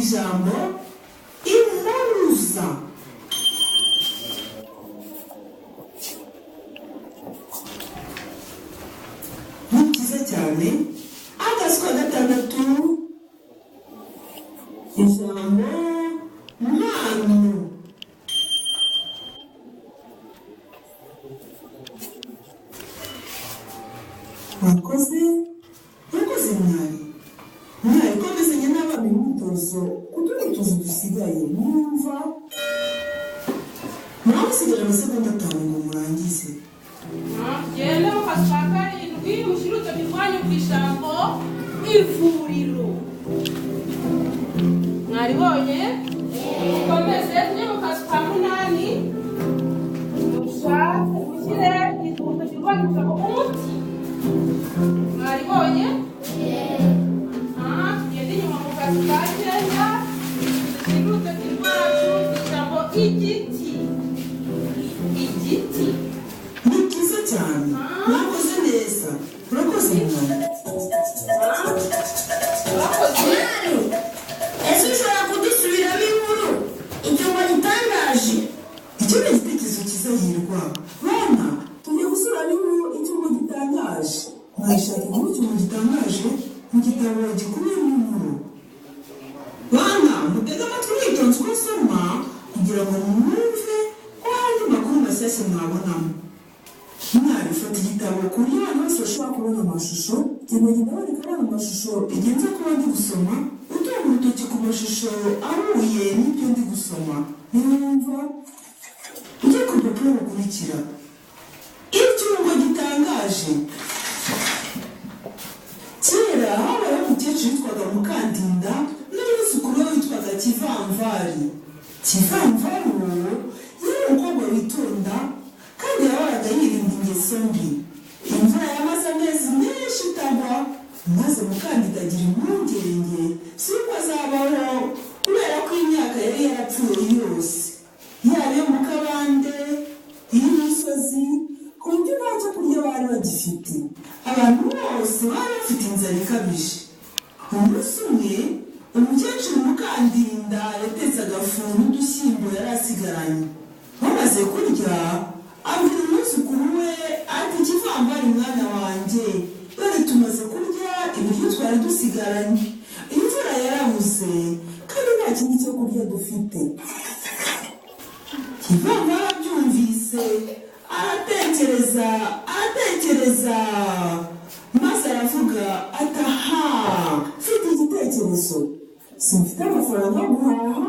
ijambo impuruza. Ni byiza cyane. Akazi ka gatandatu, ijambo mpano. Mwakoze mwari komezanya n'abana imyitozo kutundi tuzi dusigaye mwumva mwamusigara amasegonda 5 ngo murangize. Genda mukashaka indwi mushirutse bivanye ku ijambo ivuriro. Mwaribonye? Komeze tujye mu kazi ka 8 mushake mushyire itungo kirwanya ijambo umuti. Mwaribonye? Tugende inyuma mu kazi ka 9 mushirutse kirwanya ijambo igiti. Ni byiza cyane. Mwakoze neza. Murakoze mwana. Ese ushobora kudusubiramo inkuru icyumba gitangaje? Icyo ni igitekerezo cyiza Hirwa. Bana, tugiye gusubiramo inkuru icyumba gitangaje. Mwashaka inkuru icyumba gitangaje mu gitabo gikubiyemo inkuru. Bana, mutege amatwi mwitonze uko nsoma kugira ngo mwumve ko hari amakuru mashyashya mwabonamo. Fata igitabo ku buryo abantu bose bashobora kubona amashusho. Genda wereka abana amashusho igenza kuba ndi gusoma, utunga urutoki ku mashusho ahuye n'ibyo ndi gusoma. Niwumva ujye ku rupapuro rukurikira. Icyumba gitangaje. Kera habayeho umukecuru witwaga Mukandinda n'umwuzukuru we witwaga Kivamvari. Kivamvari uwo yari umukobwa witonda kandi yahoraga yirinda ingeso mbi. Imvura yamaze amezi menshi itagwa, maze Mukandinda agira impungenge z'uko azabaho kubera ko imyaka yari yarapfuye yose, yaba iyo mu kabande, iy'imisozi, ku buryo nta cyo kurya bari bagifite. Abantu bose bari bafite inzara ikabije. Umunsi umwe umukecuru Mukandinda yatetse agafu n'udushyimbo yari asigaranye. Bamaze kurya abwira umwuzukuru we ati, Kivamvari mwana wanjye, dore tumaze kurya ibiryo twari dusigaranye. Imvura yarabuze kandi nta kindi cyo kurya dufite. Kivamvari abyumvise aratekereza maze aravuga ati, aha, mfite igitekerezo. Simfite amafaranga yo guhaha,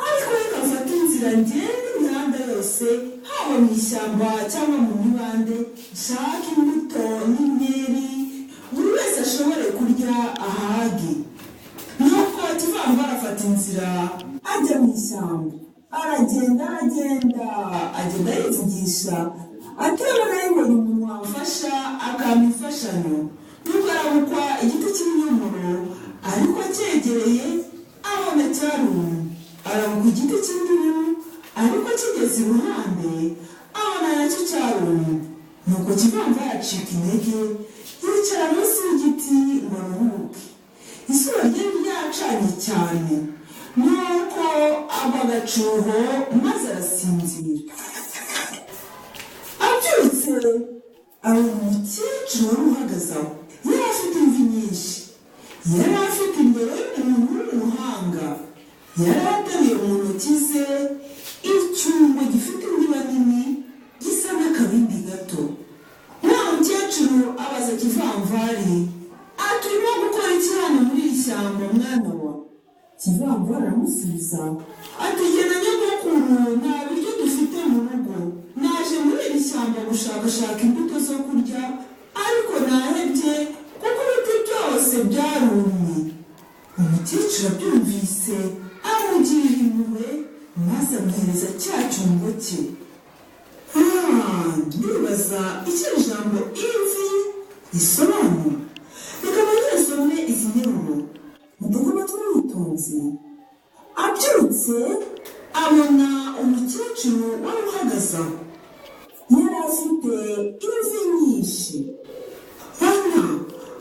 ariko reka mfate inzira ngende imihanda yose, haba mu ishyamba cyangwa mu mibande, nshake imbuto n'inkeri buri wese ashobore kurya ahage. Nuko Kivamvari afata inzira ajya mu ishyamba. Aragenda agenda yivugisha atewe nayo ngo ni umuntu wamufasha akampa imfashanyo. Nuko arabukwa igiti cy'ibinyomoro, ariko cyegereye abona cyarumye. Arabuka igiti cy'indimu, ariko kigeze iruhande abona nacyo cyarumye. Nuko Kivamvari acika intege yicara munsi y'igiti ngo aruhuke. Izuba ryari ryacanye cyane, nuko agwa agacuho maze arasinzira. Abyutse abona umukecuru wari uhagaze aho. Yari afite imvi nyinshi, yari afite imbere y'umuntu w'umuhanga. Yari ateruye mu ntoki ze icyumba gifite indiba nini gisa n'akabindi gato. Wa mukecuru abaza Kivamvari ati, urimo gukora iki hano muri iri shyamba mwana wa? Kivamvari aramusubiza ati, jye na nyogokuru nta biryo dufite mu rugo, naje muri iri shyamba gushakashaka imbuto zo kurya, ariko nahebye kuko ibiti byose byarumye. Umukecuru abyumvise amugirira impuhwe maze amuhereza cya cyungo cye. Ndibaza icyo ijambo imvi risobanura. Reka banyesome izi nteruro mutege amatwi mwitonze. Abyutse abona umukecuru wari uhagaze aho. Yari afite imvi nyinshi. Bana,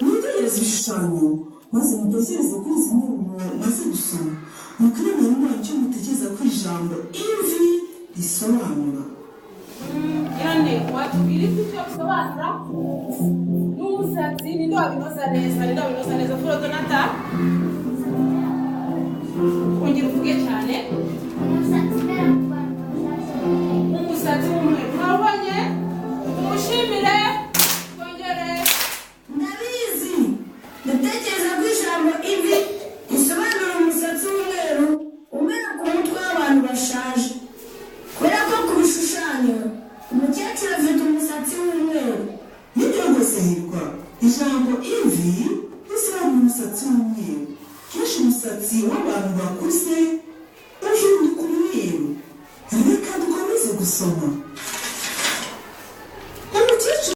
mwitegereze ibishushanyo maze mutekereze kuri izi nteruro maze gusoma mukire mwarimu wanyu icyo mutekereza ko ijambo imvi risobanura. Yani watubwira icyo bisobanura n'umusatsi ninde wabinoza neza Furo Donata ongera uvuge cyane umusatsi w'umweru mwabonye umushimire twongere. Ndabizi ndatekereza ko ijambo ivi risobanura umusatsi w'umweru umera ku mutwe w'abantu bashaje kubera ko ku bishushanyo umukecuru afite umusatsi w'umweru. Nibyo rwose Hirwa, ijambo imvi risobanura umusatsi w'umweru. Kenshi umusatsi w'abantu bakuze uhinduka umweru. Reka dukomeze gusoma.